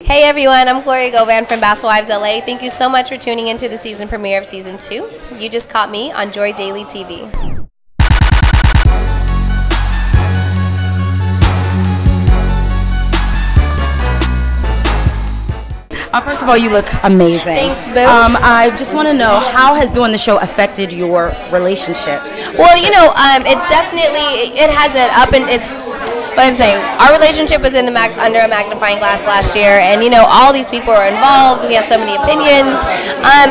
Hey everyone, I'm Gloria Govan from Basketball Wives LA. Thank you so much for tuning into the season premiere of Season 2. You just caught me on JoyDailyTV. First of all, you look amazing. Thanks, boo. I just want to know, how has doing the show affected your relationship? Well, you know, it's definitely, it has it up and it's, what I'd say, our relationship was in the under a magnifying glass last year, and you know, all these people are involved. We have so many opinions,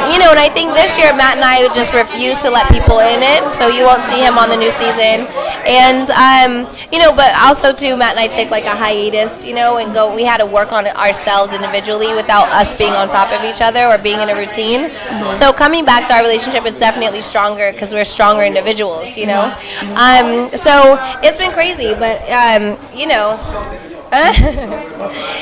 you know, and I think this year Matt and I just refuse to let people in it, so you won't see him on the new season. And you know, but also too, Matt and I take like a hiatus, you know, and go. We had to work on it ourselves individually without us being on top of each other or being in a routine. So coming back to our relationship is definitely stronger because we're stronger individuals, you know. So it's been crazy, but you know,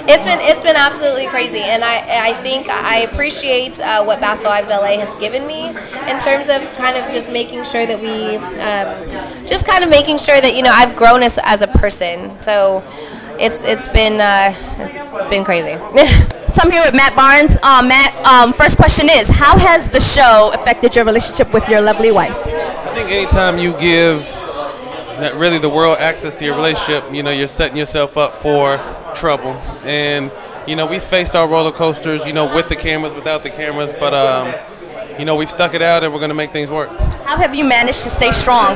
it's been absolutely crazy, and I think I appreciate what Basketball Wives LA has given me in terms of kind of just making sure that we you know, I've grown as a person. So it's been crazy. So I'm here with Matt Barnes. Matt, first question is, how has the show affected your relationship with your lovely wife? I think anytime you give really the world access to your relationship, you know, you're setting yourself up for trouble. And you know, we faced our roller coasters, you know, with the cameras, without the cameras, but you know, we've stuck it out and we're going to make things work. How have you managed to stay strong?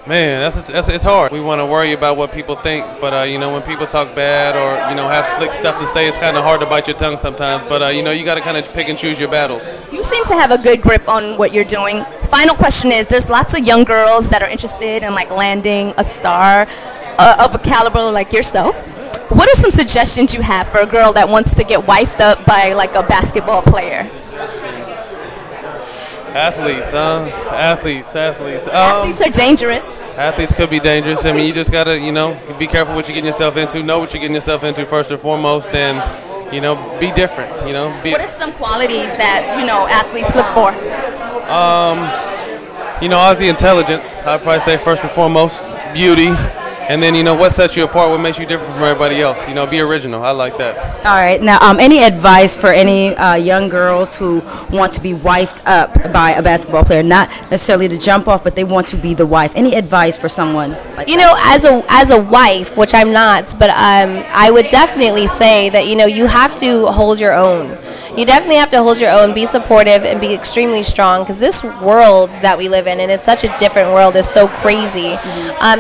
Man, it's hard. We want to worry about what people think, but you know, when people talk bad or you know, have slick stuff to say, it's kind of hard to bite your tongue sometimes. But you know, you got to kind of pick and choose your battles. You seem to have a good grip on what you're doing. Final question is, there's lots of young girls that are interested in like landing a star of a caliber like yourself. What are some suggestions you have for a girl that wants to get wifed up by like a basketball player? Athletes, athletes. Athletes are dangerous. Athletes could be dangerous. I mean, you just gotta, you know, be careful what you're getting yourself into. Know what you're getting yourself into first and foremost, and you know, be different. You know, what are some qualities that, you know, athletes look for? You know, obviously intelligence. I'd probably say first and foremost, beauty. And then, you know, what sets you apart, what makes you different from everybody else. You know, be original. I like that. All right. Now, any advice for any young girls who want to be wifed up by a basketball player? Not necessarily to jump off, but they want to be the wife. Any advice for someone like you know, as a wife, which I'm not, but I would definitely say that, you know, you have to hold your own. You definitely have to hold your own, be supportive, and be extremely strong, because this world that we live in, and it's such a different world, is so crazy.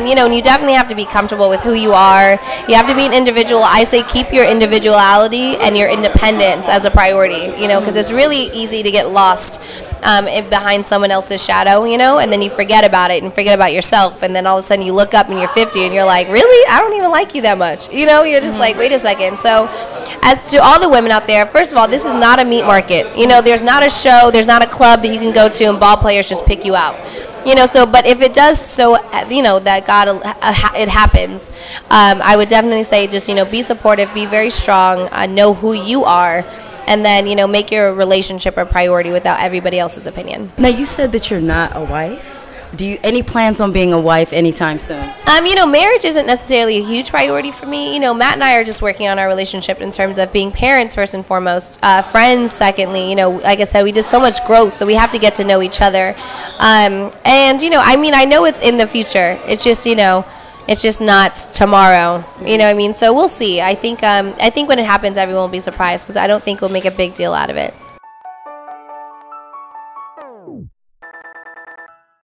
You know, and you definitely have to be comfortable with who you are. You have to be an individual. I say keep your individuality and your independence as a priority, you know, because it's really easy to get lost behind someone else's shadow, you know, and then you forget about it and forget about yourself, and then all of a sudden you look up and you're 50 and you're like, really? I don't even like you that much, you know? You're just like, wait a second. So as to all the women out there, first of all, this is not a meat market. You know, there's not a show, there's not a club that you can go to and ball players just pick you out. You know, so, but if it does, so, you know, that God, it happens, I would definitely say just, you know, be supportive, be very strong, know who you are, and then, you know, make your relationship a priority without everybody else's opinion. Now, you said that you're not a wife. Do you any plans on being a wife anytime soon? You know, marriage isn't necessarily a huge priority for me. You know, Matt and I are just working on our relationship in terms of being parents first and foremost, friends secondly. You know, like I said, we did so much growth, so we have to get to know each other. And you know, I mean, I know it's in the future. It's just, you know, it's just not tomorrow. You know what I mean? So we'll see. I think when it happens, everyone will be surprised, because I don't think we'll make a big deal out of it.